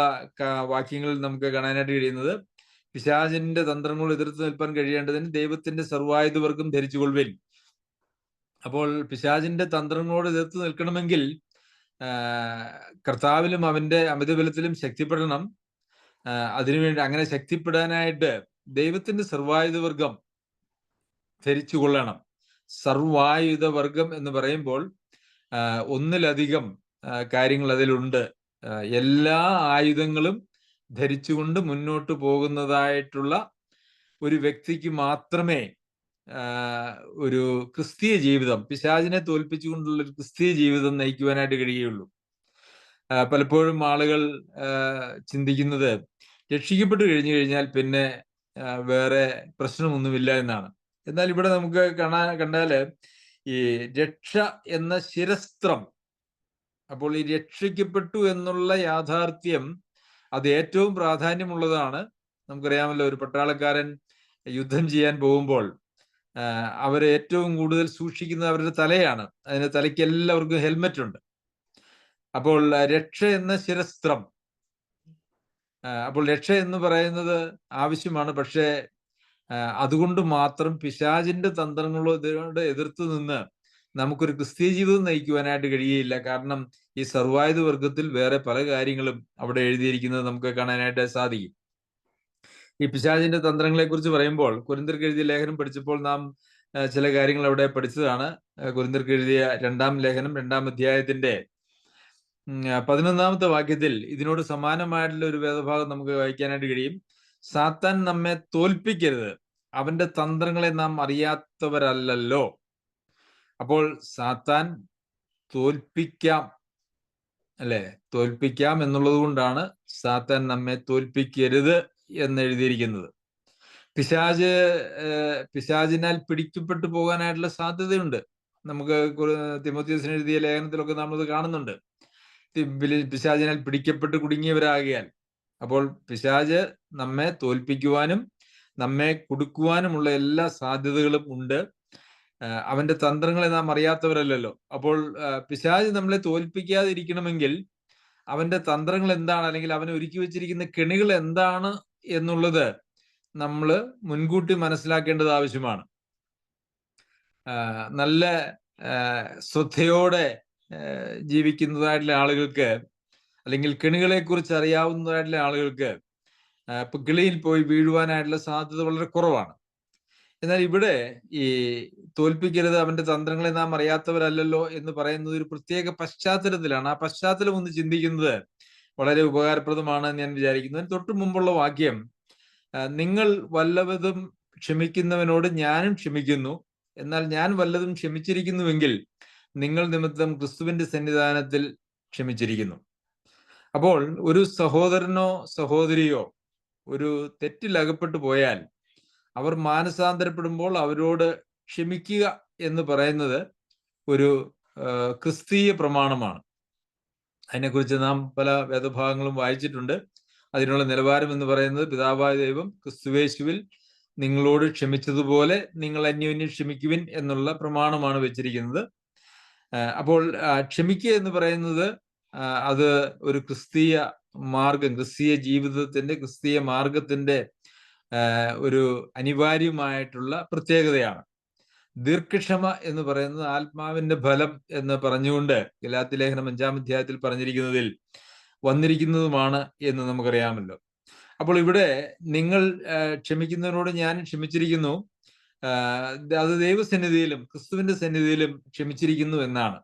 വാക്യങ്ങളിൽ നമുക്ക് കാണാനായിട്ട് കഴിയുന്നത്. പിശാചിന്റെ തന്ത്രങ്ങൾ എതിർത്ത് നിൽപ്പാൻ കഴിയേണ്ടതിന് ദൈവത്തിന്റെ സർവായുധവർഗം ധരിച്ചുകൊള്ളുവിൻ. അപ്പോൾ പിശാചിന്റെ തന്ത്രങ്ങളോട് എതിർത്ത് നിൽക്കണമെങ്കിൽ കർത്താവിലും അവന്റെ അമിതബലത്തിലും ശക്തിപ്പെടണം. അതിനുവേണ്ടി അങ്ങനെ ശക്തിപ്പെടാനായിട്ട് ദൈവത്തിന്റെ സർവായുധവർഗം ധരിച്ചുകൊള്ളണം. സർവായുധവർഗം എന്ന് പറയുമ്പോൾ ഒന്നിലധികം കാര്യങ്ങൾ അതിലുണ്ട്. എല്ലാ ആയുധങ്ങളും ധരിച്ചുകൊണ്ട് മുന്നോട്ട് പോകുന്നതായിട്ടുള്ള ഒരു വ്യക്തിക്ക് മാത്രമേ ഒരു ക്രിസ്തീയ ജീവിതം, പിശാചിനെ തോൽപ്പിച്ചുകൊണ്ടുള്ള ഒരു ക്രിസ്തീയ ജീവിതം നയിക്കുവാനായിട്ട് കഴിയുകയുള്ളൂ. പലപ്പോഴും ആളുകൾ ചിന്തിക്കുന്നത് രക്ഷിക്കപ്പെട്ടു കഴിഞ്ഞു കഴിഞ്ഞാൽ പിന്നെ വേറെ പ്രശ്നമൊന്നുമില്ല എന്നാണ്. എന്നാൽ ഇവിടെ നമുക്ക് കണ്ടാല് ഈ രക്ഷ എന്ന ശിരസ്ത്രം, അപ്പോൾ ഈ രക്ഷിക്കപ്പെട്ടു എന്നുള്ള യാഥാർത്ഥ്യം അത് ഏറ്റവും പ്രാധാന്യമുള്ളതാണ്. നമുക്കറിയാമല്ലോ, ഒരു പട്ടാളക്കാരൻ യുദ്ധം ചെയ്യാൻ പോകുമ്പോൾ അവർ ഏറ്റവും കൂടുതൽ സൂക്ഷിക്കുന്നത് അവരുടെ തലയാണ്. അതിന് തലയ്ക്ക് എല്ലാവർക്കും ഹെൽമെറ്റ് ഉണ്ട്. അപ്പോൾ രക്ഷ എന്ന ശിരസ്ത്രം, അപ്പോൾ രക്ഷ എന്ന് പറയുന്നത് ആവശ്യമാണ്. പക്ഷേ അതുകൊണ്ട് മാത്രം പിശാചിന്റെ തന്ത്രങ്ങളോട് എതിർത്ത് നിന്ന് നമുക്കൊരു ക്രിസ്തീയ ജീവിതം നയിക്കുവാനായിട്ട് കഴിയുകയില്ല. കാരണം ഈ സർവായുധ വർഗത്തിൽ വേറെ പല കാര്യങ്ങളും അവിടെ എഴുതിയിരിക്കുന്നത് നമുക്ക് കാണാനായിട്ട് സാധിക്കും. ഈ പിശാചിന്റെ തന്ത്രങ്ങളെ കുറിച്ച് പറയുമ്പോൾ കൊരിന്ത്യർക്ക് എഴുതിയ ലേഖനം പഠിച്ചപ്പോൾ നാം ചില കാര്യങ്ങൾ അവിടെ പഠിച്ചതാണ്. കൊരിന്ത്യർക്ക് എഴുതിയ 2-ാം ലേഖനം 2-ാം അധ്യായത്തിന്റെ 11-ാമത്തെ വാക്യത്തിൽ ഇതിനോട് സമാനമായിട്ടുള്ള ഒരു വേദഭാഗം നമുക്ക് വായിക്കാനായിട്ട് കഴിയും. സാത്താൻ നമ്മെ തോൽപ്പിക്കരുത്, അവന്റെ തന്ത്രങ്ങളെ നാം അറിയാത്തവരല്ലല്ലോ. അപ്പോൾ സാത്താൻ തോൽപ്പിക്കാം, അല്ലെ? തോൽപ്പിക്കാം എന്നുള്ളത് കൊണ്ടാണ് സാത്താൻ നമ്മെ തോൽപ്പിക്കരുത് എന്ന് എഴുതിയിരിക്കുന്നത്. പിശാചിനാൽ പിടിക്കപ്പെട്ടു പോകാനായിട്ടുള്ള സാധ്യതയുണ്ട്. നമുക്ക് തിമോഥെയോസിന് എഴുതിയ ലേഖനത്തിലൊക്കെ നമ്മളത് കാണുന്നുണ്ട്. പിശാചിനാൽ പിടിക്കപ്പെട്ട് കുടുങ്ങിയവരാകിയാൽ. അപ്പോൾ പിശാച് നമ്മെ തോൽപ്പിക്കുവാനും നമ്മെ കുടുക്കുവാനുമുള്ള എല്ലാ സാധ്യതകളും ഉണ്ട്. അവന്റെ തന്ത്രങ്ങളെ നാം അറിയാത്തവരല്ലല്ലോ. അപ്പോൾ പിശാച് നമ്മളെ തോൽപ്പിക്കാതിരിക്കണമെങ്കിൽ അവന്റെ തന്ത്രങ്ങൾ എന്താണ്, അല്ലെങ്കിൽ അവൻ ഒരുക്കി വെച്ചിരിക്കുന്ന കെണികൾ എന്താണ് എന്നുള്ളത് നമ്മൾ മുൻകൂട്ടി മനസ്സിലാക്കേണ്ടത് ആവശ്യമാണ്. നല്ല ശ്രദ്ധയോടെ ജീവിക്കുന്നതായിട്ടുള്ള ആളുകൾക്ക്, അല്ലെങ്കിൽ കെണികളെ കുറിച്ച് അറിയാവുന്നതായിട്ടുള്ള ആളുകൾക്ക് ഇപ്പൊ കിളിയിൽ പോയി വീഴുവാനായിട്ടുള്ള സാധ്യത വളരെ കുറവാണ്. എന്നാൽ ഇവിടെ ഈ തോൽപ്പിക്കരുത്, അവന്റെ തന്ത്രങ്ങളെ നാം അറിയാത്തവരല്ലല്ലോ എന്ന് പറയുന്നത് ഒരു പ്രത്യേക പശ്ചാത്തലത്തിലാണ്. ആ പശ്ചാത്തലം ഒന്ന് ചിന്തിക്കുന്നത് വളരെ ഉപകാരപ്രദമാണ് ഞാൻ വിചാരിക്കുന്നു. അതിന് തൊട്ടു മുമ്പുള്ള വാക്യം, നിങ്ങൾ വല്ലവതും ക്ഷമിക്കുന്നവനോട് ഞാനും ക്ഷമിക്കുന്നു, എന്നാൽ ഞാൻ വല്ലതും ക്ഷമിച്ചിരിക്കുന്നുവെങ്കിൽ നിങ്ങൾ നിമിത്തം ക്രിസ്തുവിന്റെ സന്നിധാനത്തിൽ ക്ഷമിച്ചിരിക്കുന്നു. അപ്പോൾ ഒരു സഹോദരനോ സഹോദരിയോ ഒരു തെറ്റിലകപ്പെട്ടു പോയാൽ അവർ മാനസാന്തരപ്പെടുമ്പോൾ അവരോട് ക്ഷമിക്കുക എന്ന് പറയുന്നത് ഒരു ക്രിസ്തീയ പ്രമാണമാണ്. അതിനെക്കുറിച്ച് നാം പല വേദഭാഗങ്ങളും വായിച്ചിട്ടുണ്ട്. അതിനുള്ള നിലവാരം എന്ന് പറയുന്നത് പിതാവായ ദൈവം ക്രിസ്തുവേശുവിൽ നിങ്ങളോട് ക്ഷമിച്ചതുപോലെ നിങ്ങൾ അന്യോന്യം ക്ഷമിക്കുവിൻ എന്നുള്ള പ്രമാണമാണ് വെച്ചിരിക്കുന്നത്. അപ്പോൾ ക്ഷമിക്കുക എന്ന് പറയുന്നത് അത് ഒരു ക്രിസ്തീയ മാർഗം, ക്രിസ്തീയ ജീവിതത്തിന്റെ, ക്രിസ്തീയ മാർഗത്തിന്റെ ഒരു അനിവാര്യമായിട്ടുള്ള പ്രത്യേകതയാണ്. ദീർഘക്ഷമ എന്ന് പറയുന്നത് ആത്മാവിന്റെ ഫലം എന്ന് പറഞ്ഞുകൊണ്ട് ഗലാത്യ ലേഖനം 5-ാം അധ്യായത്തിൽ പറഞ്ഞിരിക്കുന്നതിൽ വന്നിരിക്കുന്നതുമാണ് എന്ന് നമുക്കറിയാമല്ലോ. അപ്പോൾ ഇവിടെ നിങ്ങൾ ക്ഷമിക്കുന്നതിനോട് ഞാൻ ക്ഷമിച്ചിരിക്കുന്നു, അത് ദൈവസന്നിധിയിലും ക്രിസ്തുവിന്റെ സന്നിധിയിലും ക്ഷമിച്ചിരിക്കുന്നു എന്നാണ്.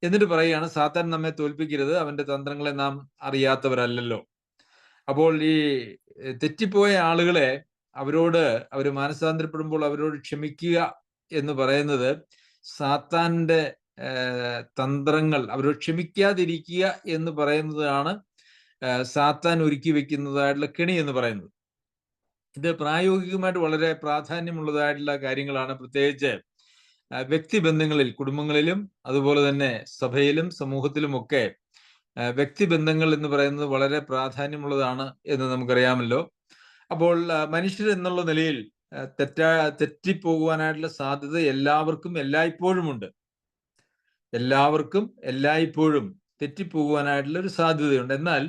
എന്നിട്ട് പറയുകയാണ്, സാത്താൻ നമ്മെ തോൽപ്പിക്കരുത്, അവന്റെ തന്ത്രങ്ങളെ നാം അറിയാത്തവരല്ലല്ലോ. അപ്പോൾ ഈ തെറ്റിപ്പോയ ആളുകളെ അവർ മാനസാന്തരപ്പെടുമ്പോൾ അവരോട് ക്ഷമിക്കുക എന്ന് പറയുന്നത് സാത്താന്റെ തന്ത്രങ്ങൾ, അവരോട് ക്ഷമിക്കാതിരിക്കുക എന്ന് പറയുന്നതാണ് സാത്താൻ ഒരുക്കി വെക്കുന്നതായിട്ടുള്ള കെണി എന്ന് പറയുന്നത്. ഇത് പ്രായോഗികമായിട്ട് വളരെ പ്രാധാന്യമുള്ളതായിട്ടുള്ള കാര്യങ്ങളാണ്. പ്രത്യേകിച്ച് വ്യക്തിബന്ധങ്ങളിൽ, കുടുംബങ്ങളിലും അതുപോലെ തന്നെ സഭയിലും സമൂഹത്തിലുമൊക്കെ വ്യക്തിബന്ധങ്ങൾ എന്ന് പറയുന്നത് വളരെ പ്രാധാന്യമുള്ളതാണ് എന്ന് നമുക്കറിയാമല്ലോ. അപ്പോൾ മനുഷ്യർ എന്നുള്ള നിലയിൽ തെറ്റിപ്പോകുവാനായിട്ടുള്ള സാധ്യത എല്ലാവർക്കും എല്ലായ്പ്പോഴും ഉണ്ട്. എല്ലാവർക്കും എല്ലായ്പ്പോഴും തെറ്റിപ്പോകുവാനായിട്ടുള്ള ഒരു സാധ്യതയുണ്ട്. എന്നാൽ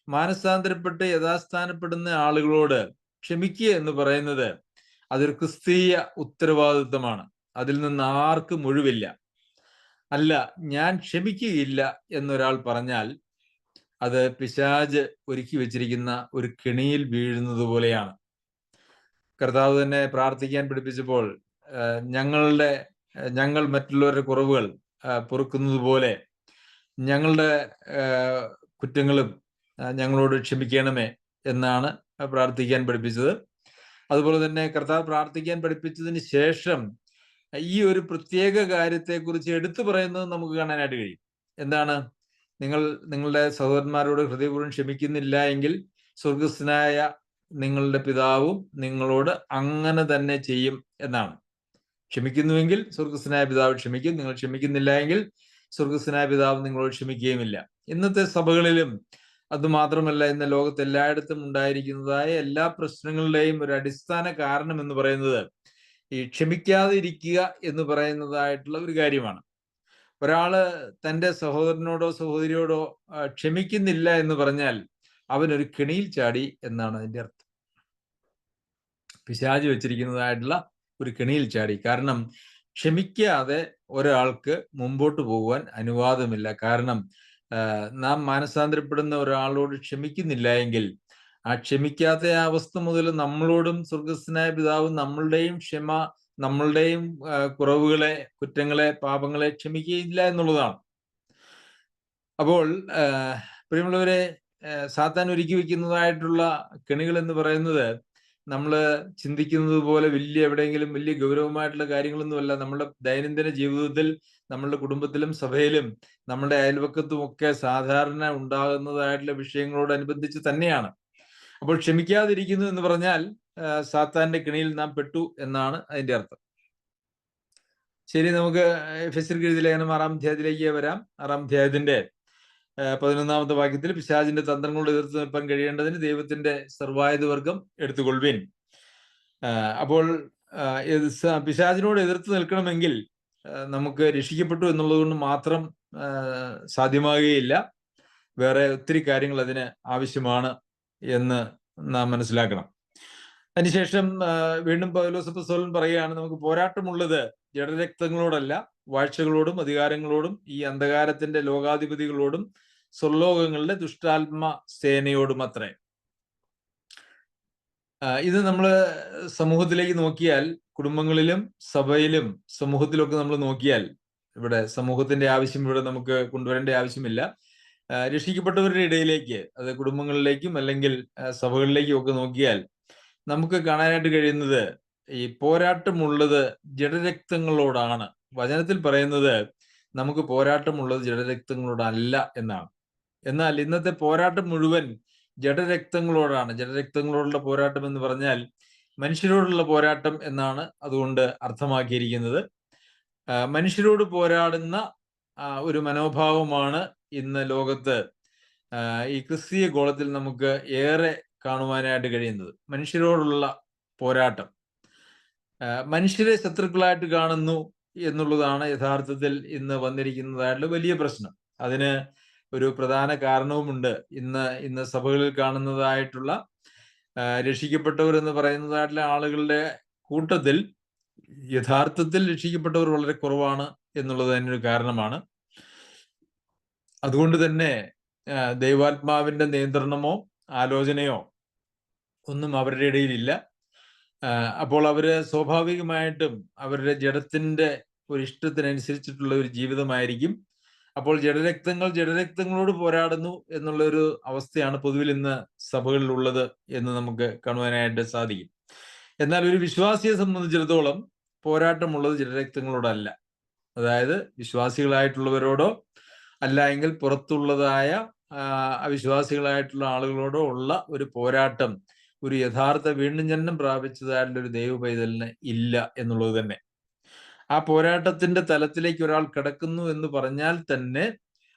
മാനസാന്തരപ്പെട്ട് യഥാസ്ഥാനപ്പെടുന്ന ആളുകളോട് ക്ഷമിക്കുക എന്ന് പറയുന്നത് അതൊരു ക്രിസ്തീയ ഉത്തരവാദിത്വമാണ്. അതിൽ നിന്ന് ആർക്കും ഒഴിവില്ല. അല്ല, ഞാൻ ക്ഷമിക്കുകയില്ല എന്നൊരാൾ പറഞ്ഞാൽ അത് പിശാച് ഒരുക്കി വെച്ചിരിക്കുന്ന ഒരു കെണിയിൽ വീഴുന്നത് പോലെയാണ്. കർത്താവ് തന്നെ പ്രാർത്ഥിക്കാൻ പഠിപ്പിച്ചപ്പോൾ ഞങ്ങൾ മറ്റുള്ളവരുടെ കുറവുകൾ പൊറുക്കുന്നത് പോലെ ഞങ്ങളുടെ കുറ്റങ്ങളും ഞങ്ങളോട് ക്ഷമിക്കണമേ എന്നാണ് പ്രാർത്ഥിക്കാൻ പഠിപ്പിച്ചത്. അതുപോലെ തന്നെ കർത്താവ് പ്രാർത്ഥിക്കാൻ പഠിപ്പിച്ചതിന് ശേഷം ഈ ഒരു പ്രത്യേക കാര്യത്തെക്കുറിച്ച് എടുത്തു പറയുന്നത് നമുക്ക് കാണാനായിട്ട് കഴിയും. എന്താണ്? നിങ്ങളുടെ സഹോദരന്മാരോട് ഹൃദയപൂർവ്വം ക്ഷമിക്കുന്നില്ല എങ്കിൽ സ്വർഗസ്ഥനായ നിങ്ങളുടെ പിതാവും നിങ്ങളോട് അങ്ങനെ തന്നെ ചെയ്യും എന്നാണ്. ക്ഷമിക്കുന്നുവെങ്കിൽ സ്വർഗസ്ഥനായ പിതാവ് ക്ഷമിക്കും, നിങ്ങൾ ക്ഷമിക്കുന്നില്ല എങ്കിൽ സ്വർഗസ്ഥനായ പിതാവ് നിങ്ങളോട് ക്ഷമിക്കുകയുമില്ല. ഇന്നത്തെ സഭകളിലും അതുമാത്രമല്ല, ഇന്ന് ലോകത്ത് എല്ലായിടത്തും ഉണ്ടായിരിക്കുന്നതായ എല്ലാ പ്രശ്നങ്ങളുടെയും ഒരു അടിസ്ഥാന കാരണം എന്ന് പറയുന്നത് ഈ ക്ഷമിക്കാതെ ഇരിക്കുക എന്ന് പറയുന്നതായിട്ടുള്ള ഒരു കാര്യമാണ്. ഒരാള് തൻ്റെ സഹോദരനോടോ സഹോദരിയോടോ ക്ഷമിക്കുന്നില്ല എന്ന് പറഞ്ഞാൽ അവനൊരു കെണിയിൽ ചാടി എന്നാണ് അതിൻ്റെ അർത്ഥം. പിശാച് വെച്ചിരിക്കുന്നതായിട്ടുള്ള ഒരു കെണിയിൽ ചാടി. കാരണം ക്ഷമിക്കാതെ ഒരാൾക്ക് മുമ്പോട്ട് പോകുവാൻ അനുവാദമില്ല. കാരണം നാം മാനസാന്തരപ്പെടുന്ന ഒരാളോട് ക്ഷമിക്കുന്നില്ല എങ്കിൽ ആ ക്ഷമിക്കാത്ത അവസ്ഥ മുതൽ നമ്മളോടും സ്വർഗസ്ഥനായ പിതാവ് നമ്മളുടെയും കുറവുകളെ, കുറ്റങ്ങളെ, പാപങ്ങളെ ക്ഷമിക്കുകയില്ല എന്നുള്ളതാണ്. അപ്പോൾ പ്രിയമുള്ളവരെ, സാത്താൻ ഒരുക്കി വെക്കുന്നതായിട്ടുള്ള കെണികൾ എന്ന് പറയുന്നത് നമ്മൾ ചിന്തിക്കുന്നത് പോലെ എവിടെയെങ്കിലും വലിയ ഗൗരവമായിട്ടുള്ള കാര്യങ്ങളൊന്നുമല്ല. നമ്മുടെ ദൈനംദിന ജീവിതത്തിൽ, നമ്മളുടെ കുടുംബത്തിലും സഭയിലും നമ്മുടെ അയൽവക്കത്തും ഒക്കെ സാധാരണ ഉണ്ടാകുന്നതായിട്ടുള്ള വിഷയങ്ങളോടനുബന്ധിച്ച് തന്നെയാണ്. അപ്പോൾ ക്ഷമിക്കാതിരിക്കുന്നു എന്ന് പറഞ്ഞാൽ സാത്താന്റെ കെണിയിൽ നാം പെട്ടു എന്നാണ് അതിന്റെ അർത്ഥം. ശരി, നമുക്ക് എഫെസ്യർക്ക് എഴുതിയ ലേഖനം 6-ാം അധ്യായത്തിലേക്ക് വരാം. 6-ാം അധ്യായത്തിന്റെ 11-ാമത്തെ വാക്യത്തിൽ പിശാചിന്റെ തന്ത്രങ്ങളോട് എതിർത്ത് നിൽപ്പാൻ കഴിയേണ്ടതിന് ദൈവത്തിന്റെ സർവായുധവർഗം എടുത്തുകൊള്ളുവിൻ. അപ്പോൾ പിശാചിനോട് എതിർത്ത് നിൽക്കണമെങ്കിൽ നമുക്ക് രക്ഷിക്കപ്പെട്ടു എന്നുള്ളത് കൊണ്ട് മാത്രം സാധ്യമാകുകയില്ല. വേറെ ഒത്തിരി കാര്യങ്ങൾ അതിന് ആവശ്യമാണ് എന്ന് നാം മനസ്സിലാക്കണം. അതിനുശേഷം വീണ്ടും പൗലോസ് അപ്പോസ്തലൻ പറയുകയാണ്, നമുക്ക് പോരാട്ടമുള്ളത് ജഡരക്തങ്ങളോടല്ല, വാഴ്ചകളോടും അധികാരങ്ങളോടും ഈ അന്ധകാരത്തിന്റെ ലോകാധിപതികളോടും സ്വർലോകങ്ങളുടെ ദുഷ്ടാത്മ സേനയോടും അത്രേ. ഇത് നമ്മൾ സമൂഹത്തിലേക്ക് നോക്കിയാൽ, കുടുംബങ്ങളിലും സഭയിലും സമൂഹത്തിലൊക്കെ നമ്മൾ നോക്കിയാൽ, ഇവിടെ സമൂഹത്തിന്റെ ആവശ്യം ഇവിടെ നമുക്ക് കൊണ്ടുവരേണ്ട ആവശ്യമില്ല. രക്ഷിക്കപ്പെട്ടവരുടെ ഇടയിലേക്ക്, അത് കുടുംബങ്ങളിലേക്കും അല്ലെങ്കിൽ സഭകളിലേക്കും ഒക്കെ നോക്കിയാൽ നമുക്ക് കാണാനായിട്ട് കഴിയുന്നത് ഈ പോരാട്ടമുള്ളത് ജഡരക്തങ്ങളോടാണ്. വചനത്തിൽ പറയുന്നത് നമുക്ക് പോരാട്ടമുള്ളത് ജഡരക്തങ്ങളോടല്ല എന്നാണ്. എന്നാൽ ഇന്നത്തെ പോരാട്ടം മുഴുവൻ ജഡരക്തങ്ങളോടാണ്. ജഡരക്തങ്ങളോടുള്ള പോരാട്ടം എന്ന് പറഞ്ഞാൽ മനുഷ്യരോടുള്ള പോരാട്ടം എന്നാണ് അതുകൊണ്ട് അർത്ഥമാക്കിയിരിക്കുന്നത്. മനുഷ്യരോട് പോരാടുന്ന ഒരു മനോഭാവമാണ് ഇന്ന് ലോകത്ത് ഈ ക്രിസ്തീയ ഗോളത്തിൽ നമുക്ക് ഏറെ കാണുവാനായിട്ട് കഴിയുന്നത്. മനുഷ്യരോടുള്ള പോരാട്ടം, മനുഷ്യരെ ശത്രുക്കളായിട്ട് കാണുന്നു എന്നുള്ളതാണ് യഥാർത്ഥത്തിൽ ഇന്ന് വന്നിരിക്കുന്നതായിട്ടുള്ള വലിയ പ്രശ്നം. അതിന് ഒരു പ്രധാന കാരണവുമുണ്ട്. ഇന്ന് സഭകളിൽ കാണുന്നതായിട്ടുള്ള രക്ഷിക്കപ്പെട്ടവർ എന്ന് പറയുന്നതായിട്ടുള്ള ആളുകളുടെ കൂട്ടത്തിൽ യഥാർത്ഥത്തിൽ രക്ഷിക്കപ്പെട്ടവർ വളരെ കുറവാണ് എന്നുള്ളത് തന്നെ ഒരു കാരണമാണ്. അതുകൊണ്ട് തന്നെ ദൈവാത്മാവിന്റെ നിയന്ത്രണമോ ആലോചനയോ ഒന്നും അവരുടെ ഇടയിലില്ല. അപ്പോൾ അവര് സ്വാഭാവികമായിട്ടും അവരുടെ ജഡത്തിന്റെ ഒരു ഇഷ്ടത്തിനനുസരിച്ചിട്ടുള്ള ഒരു ജീവിതമായിരിക്കും. അപ്പോൾ ജഡരക്തങ്ങളോട് പോരാടുന്നു എന്നുള്ള ഒരു അവസ്ഥയാണ് പൊതുവിൽ ഇന്ന് സഭകളിലുള്ളത് എന്ന് നമുക്ക് കാണുവാനായിട്ട് സാധിക്കും. എന്നാൽ ഒരു വിശ്വാസിയെ സംബന്ധിച്ചിടത്തോളം പോരാട്ടമുള്ളത് ജഡരക്തങ്ങളോടല്ല. അതായത് വിശ്വാസികളായിട്ടുള്ളവരോടോ അല്ല എങ്കിൽ പുറത്തുള്ളതായ അവിശ്വാസികളായിട്ടുള്ള ആളുകളോടോ ഉള്ള ഒരു പോരാട്ടം ഒരു യഥാർത്ഥ വീണ്ടും ജനനം പ്രാപിച്ചതായിട്ടുള്ള ഒരു ദൈവ പൈതലിന് ഇല്ല എന്നുള്ളത് തന്നെ. ആ പോരാട്ടത്തിന്റെ തലത്തിലേക്ക് ഒരാൾ കിടക്കുന്നു എന്ന് പറഞ്ഞാൽ തന്നെ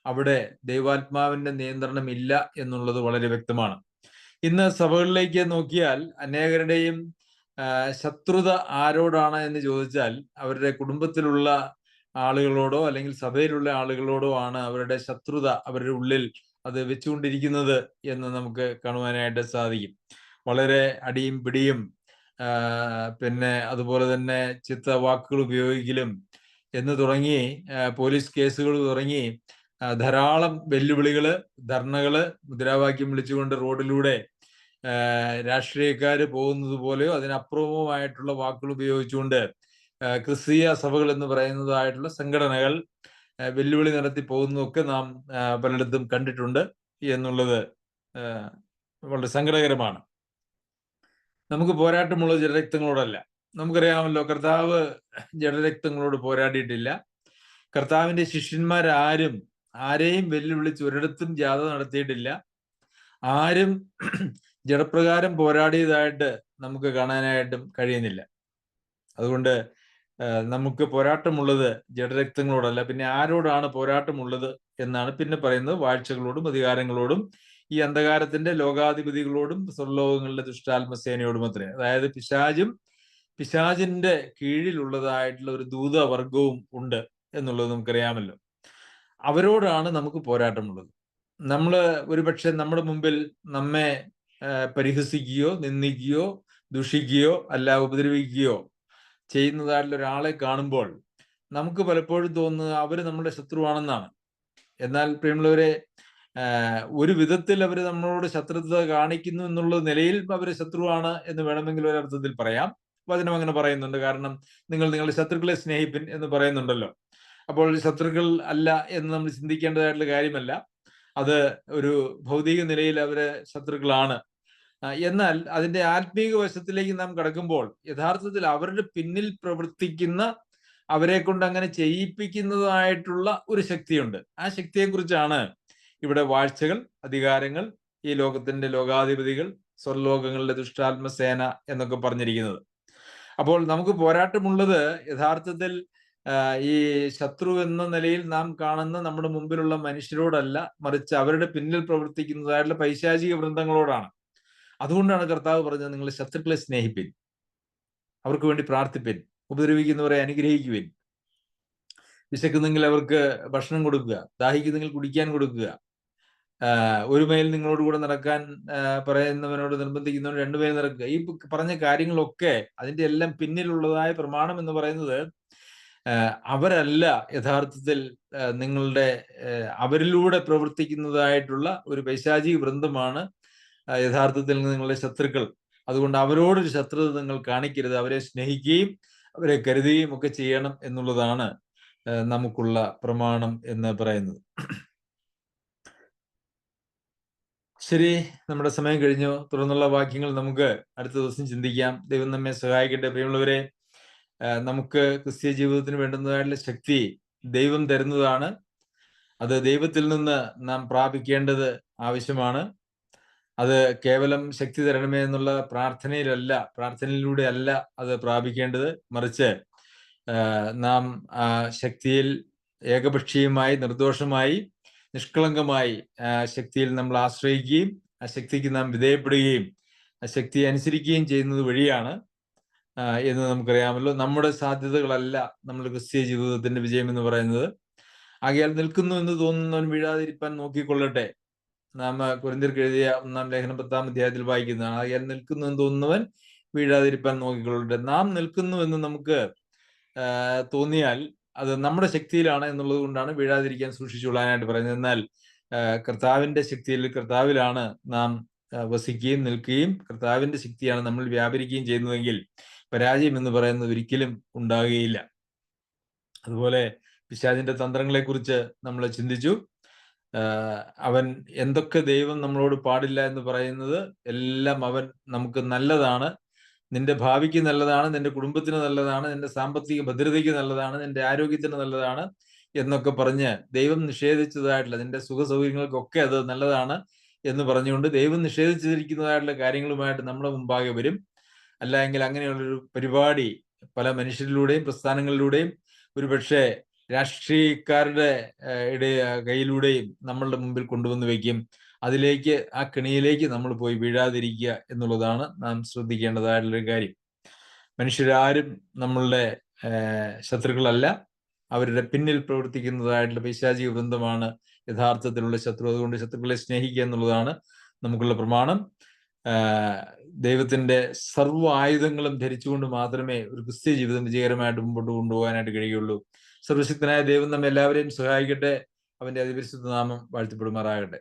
അവിടെ ദൈവാത്മാവിന്റെ നിയന്ത്രണം ഇല്ല എന്നുള്ളത് വളരെ വ്യക്തമാണ്. ഇന്ന് സഭകളിലേക്ക് നോക്കിയാൽ അനേകരുടെയും ശത്രുത ആരോടാണ് എന്ന് ചോദിച്ചാൽ അവരുടെ കുടുംബത്തിലുള്ള ആളുകളോടോ അല്ലെങ്കിൽ സഭയിലുള്ള ആളുകളോടോ ആണ് അവരുടെ ശത്രുത അവരുടെ ഉള്ളിൽ അത് വെച്ചുകൊണ്ടിരിക്കുന്നത് എന്ന് നമുക്ക് കാണുവാനായിട്ട് സാധിക്കും. വളരെ അടിയും പിടിയും പിന്നെ അതുപോലെ തന്നെ വാക്കുകൾ ഉപയോഗിക്കലും എന്ന് തുടങ്ങി പോലീസ് കേസുകൾ തുടങ്ങി ധാരാളം വെല്ലുവിളികള്, ധർണകള്, മുദ്രാവാക്യം വിളിച്ചുകൊണ്ട് റോഡിലൂടെ രാഷ്ട്രീയക്കാര് പോകുന്നത് പോലെയോ അതിനപ്പുറവുമായിട്ടുള്ള വാക്കുകൾ ഉപയോഗിച്ചുകൊണ്ട് ക്രിസ്തീയ സഭകൾ എന്ന് പറയുന്നതായിട്ടുള്ള സംഘടനകൾ വെല്ലുവിളി നടത്തി പോകുന്നതൊക്കെ നാം പലയിടത്തും കണ്ടിട്ടുണ്ട് എന്നുള്ളത് വളരെ സങ്കടകരമാണ്. നമുക്ക് പോരാട്ടമുള്ളത് ജഡരക്തങ്ങളോടല്ല. നമുക്കറിയാമല്ലോ, കർത്താവ് ജഡരക്തങ്ങളോട് പോരാടിയിട്ടില്ല. കർത്താവിന്റെ ശിഷ്യന്മാരാരും ആരെയും വെല്ലുവിളിച്ച് ഒരിടത്തും ജാഥ നടത്തിയിട്ടില്ല. ആരും ജഡപ്രകാരം പോരാടിയതായിട്ട് നമുക്ക് കാണാനായിട്ടും കഴിയുന്നില്ല. അതുകൊണ്ട് നമുക്ക് പോരാട്ടമുള്ളത് ജഡരക്തങ്ങളോടല്ല. പിന്നെ ആരോടാണ് പോരാട്ടമുള്ളത് എന്നാണ് പിന്നെ പറയുന്നത്. വാഴ്ചകളോടും അധികാരങ്ങളോടും ഈ അന്ധകാരത്തിന്റെ ലോകാധിപതികളോടും സ്വർലോകങ്ങളുടെ ദുഷ്ടാത്മസേനയോടും അത്രേ. അതായത് പിശാചിന്റെ കീഴിലുള്ളതായിട്ടുള്ള ഒരു ദൂതവർഗവും ഉണ്ട് എന്നുള്ളത് നമുക്കറിയാമല്ലോ. അവരോടാണ് നമുക്ക് പോരാട്ടമുള്ളത്. ഒരുപക്ഷെ നമ്മുടെ മുമ്പിൽ നമ്മെ പരിഹസിക്കുകയോ നിന്ദിക്കുകയോ ദുഷിക്കുകയോ അല്ല ഉപദ്രവിക്കുകയോ ചെയ്യുന്നതായിട്ടുള്ള ഒരാളെ കാണുമ്പോൾ നമുക്ക് പലപ്പോഴും തോന്നുന്നത് അവര് നമ്മുടെ ശത്രുവാണെന്നാണ്. എന്നാൽ പ്രിയമുള്ളവരെ, ഒരു വിധത്തിൽ അവർ നമ്മളോട് ശത്രുത കാണിക്കുന്നു എന്നുള്ള നിലയിൽ അവര് ശത്രുവാണ് എന്ന് വേണമെങ്കിൽ ഒരർത്ഥത്തിൽ പറയാം. വചനം അങ്ങനെ പറയുന്നുണ്ട്. കാരണം നിങ്ങൾ നിങ്ങളുടെ ശത്രുക്കളെ സ്നേഹിപ്പിൻ എന്ന് പറയുന്നുണ്ടല്ലോ. അപ്പോൾ ശത്രുക്കൾ അല്ല എന്ന് നമ്മൾ ചിന്തിക്കേണ്ടതായിട്ടുള്ള കാര്യമല്ല. അത് ഒരു ഭൗതിക നിലയിൽ അവര് ശത്രുക്കളാണ്. എന്നാൽ അതിന്റെ ആത്മീക വശത്തിലേക്ക് നാം കടക്കുമ്പോൾ യഥാർത്ഥത്തിൽ അവരുടെ പിന്നിൽ പ്രവർത്തിക്കുന്ന, അവരെ കൊണ്ട് അങ്ങനെ ചെയ്യിപ്പിക്കുന്നതായിട്ടുള്ള ഒരു ശക്തിയുണ്ട്. ആ ശക്തിയെക്കുറിച്ചാണ് ഇവിടെ വാഴ്ചകൾ, അധികാരങ്ങൾ, ഈ ലോകത്തിന്റെ ലോകാധിപതികൾ, സ്വർലോകങ്ങളുടെ ദുഷ്ടാത്മസേന എന്നൊക്കെ പറഞ്ഞിരിക്കുന്നത്. അപ്പോൾ നമുക്ക് പോരാട്ടമുള്ളത് യഥാർത്ഥത്തിൽ ഈ ശത്രു എന്ന നിലയിൽ നാം കാണുന്ന നമ്മുടെ മുമ്പിലുള്ള മനുഷ്യരോടല്ല, മറിച്ച് അവരുടെ പിന്നിൽ പ്രവർത്തിക്കുന്നതായിട്ടുള്ള പൈശാചിക വൃന്ദങ്ങളോടാണ്. അതുകൊണ്ടാണ് കർത്താവ് പറഞ്ഞത്, നിങ്ങൾ ശത്രുക്കളെ സ്നേഹിപ്പിൻ, അവർക്ക് വേണ്ടി പ്രാർത്ഥിപ്പിൻ, ഉപദ്രവിക്കുന്നവരെ അനുഗ്രഹിക്കുവിൻ, വിശക്കുന്നെങ്കിൽ അവർക്ക് ഭക്ഷണം കൊടുക്കുക, ദാഹിക്കുന്നെങ്കിൽ കുടിക്കാൻ കൊടുക്കുക, ഒരു മൈൽ നിങ്ങളോട് കൂടെ നടക്കാൻ പറയുന്നവനോട് നിർബന്ധിക്കുന്നവൻ 2 മൈൽ നടക്കുക. ഈ പറഞ്ഞ കാര്യങ്ങളൊക്കെ അതിന്റെ എല്ലാം പിന്നിലുള്ളതായ പ്രമാണം എന്ന് പറയുന്നത് അവരല്ല യഥാർത്ഥത്തിൽ അവരിലൂടെ പ്രവർത്തിക്കുന്നതായിട്ടുള്ള ഒരു പൈശാചിക വൃന്ദമാണ് യഥാർത്ഥത്തിൽ നിങ്ങളുടെ ശത്രുക്കൾ. അതുകൊണ്ട് അവരോടൊരു ശത്രുത നിങ്ങൾ കാണിക്കരുത്. അവരെ സ്നേഹിക്കുകയും അവരെ കരുതുകയും ഒക്കെ ചെയ്യണം എന്നുള്ളതാണ് നമുക്കുള്ള പ്രമാണം എന്ന് പറയുന്നത്. ശരി, നമ്മുടെ സമയം കഴിഞ്ഞു. തുടർന്നുള്ള വാക്യങ്ങൾ നമുക്ക് അടുത്ത ദിവസം ചിന്തിക്കാം. ദൈവം നമ്മെ സഹായിക്കട്ടെ. പ്രിയമുള്ളവരെ, നമുക്ക് ക്രിസ്തീയ ജീവിതത്തിന് വേണ്ടുന്നതായിട്ടുള്ള ശക്തി ദൈവം തരുന്നതാണ്. അത് ദൈവത്തിൽ നിന്ന് നാം പ്രാപിക്കേണ്ടത് ആവശ്യമാണ്. അത് കേവലം ശക്തി തരണമേ എന്നുള്ള പ്രാർത്ഥനയിലൂടെ അല്ല അത് പ്രാപിക്കേണ്ടത്. മറിച്ച് നാം ആ ശക്തിയിൽ ഏകപക്ഷീയമായി, നിർദോഷമായി, നിഷ്കളങ്കമായി ആ ശക്തിയിൽ നമ്മൾ ആശ്രയിക്കുകയും ആ ശക്തിക്ക് നാം വിധേയപ്പെടുകയും ആ ശക്തിയെ അനുസരിക്കുകയും ചെയ്യുന്നത് വഴിയാണ് എന്ന് നമുക്കറിയാമല്ലോ. നമ്മുടെ സാധ്യതകളല്ല നമ്മുടെ ക്രിസ്തീയ ജീവിതത്തിന്റെ വിജയം എന്ന് പറയുന്നത്. ആകയാൽ നിൽക്കുന്നു എന്ന് തോന്നുന്നവൻ വീഴാതിരിപ്പാൻ നോക്കിക്കൊള്ളട്ടെ. നാം കൊരിന്ത്യർക്ക് എഴുതിയ 1-ാം ലേഖനം 10-ാം അധ്യായത്തിൽ വായിക്കുന്നതാണ്. ആകയാൽ നിൽക്കുന്നു എന്ന് തോന്നുന്നവൻ വീഴാതിരിപ്പാൻ നോക്കിക്കൊള്ളട്ടെ. നാം നിൽക്കുന്നു എന്ന് നമുക്ക് തോന്നിയാൽ അത് നമ്മുടെ ശക്തിയിലാണ് എന്നുള്ളത് കൊണ്ടാണ് വീഴാതിരിക്കാൻ സൂക്ഷിച്ചുകൊള്ളാനായിട്ട് പറയുന്നത്. എന്നാൽ കർത്താവിന്റെ ശക്തിയിൽ, കർത്താവിലാണ് നാം വസിക്കുകയും നിൽക്കുകയും കർത്താവിന്റെ ശക്തിയാണ് നമ്മൾ വ്യാപരിക്കുകയും ചെയ്യുന്നതെങ്കിൽ പരാജയം എന്ന് പറയുന്നത് ഒരിക്കലും ഉണ്ടാകുകയില്ല. അതുപോലെ പിശാചിന്റെ തന്ത്രങ്ങളെക്കുറിച്ച് നമ്മൾ ചിന്തിച്ചു. അവൻ എന്തൊക്കെ ദൈവം നമ്മളോട് പാടില്ല എന്ന് പറയുന്നത് എല്ലാം അവൻ നമുക്ക് നല്ലതാണ്, നിന്റെ ഭാവിക്ക് നല്ലതാണ്, നിന്റെ കുടുംബത്തിന് നല്ലതാണ്, നിന്റെ സാമ്പത്തിക ഭദ്രതയ്ക്ക് നല്ലതാണ്, നിന്റെ ആരോഗ്യത്തിന് നല്ലതാണ് എന്നൊക്കെ പറഞ്ഞ് ദൈവം നിഷേധിച്ചതായിട്ടുള്ള നിന്റെ സുഖ സൗകര്യങ്ങൾക്കൊക്കെ അത് നല്ലതാണ് എന്ന് പറഞ്ഞുകൊണ്ട് ദൈവം നിഷേധിച്ചിരിക്കുന്നതായിട്ടുള്ള കാര്യങ്ങളുമായിട്ട് നമ്മുടെ മുമ്പാകെ വരും. അല്ല എങ്കിൽ അങ്ങനെയുള്ളൊരു പരിപാടി പല മനുഷ്യരിലൂടെയും പ്രസ്ഥാനങ്ങളിലൂടെയും ഒരുപക്ഷെ രാഷ്ട്രീയക്കാരുടെ കയ്യിലൂടെയും നമ്മളുടെ മുമ്പിൽ കൊണ്ടുവന്ന് വയ്ക്കും. അതിലേക്ക്, ആ കെണിയിലേക്ക് നമ്മൾ പോയി വീഴാതിരിക്കുക എന്നുള്ളതാണ് നാം ശ്രദ്ധിക്കേണ്ടതായിട്ടുള്ളൊരു കാര്യം. മനുഷ്യരാരും നമ്മളുടെ ശത്രുക്കളല്ല. അവരുടെ പിന്നിൽ പ്രവർത്തിക്കുന്നതായിട്ടുള്ള പൈശാചിക വൃന്ദമാണ് യഥാർത്ഥത്തിലുള്ള ശത്രു. അതുകൊണ്ട് ശത്രുക്കളെ സ്നേഹിക്കുക എന്നുള്ളതാണ് നമുക്കുള്ള പ്രമാണം. ദൈവത്തിന്റെ സർവ്വ ആയുധങ്ങളും ധരിച്ചുകൊണ്ട് മാത്രമേ ഒരു ക്രിസ്തീയ ജീവിതം വിജയകരമായിട്ട് മുമ്പോട്ട് കൊണ്ടുപോകാനായിട്ട് കഴിയുള്ളൂ. സർവശക്തനായ ദൈവം നമ്മെ എല്ലാവരെയും സഹായിക്കട്ടെ. അവന്റെ അതിപരിശുദ്ധ നാമം വാഴ്ത്തപ്പെടുമാറാകട്ടെ.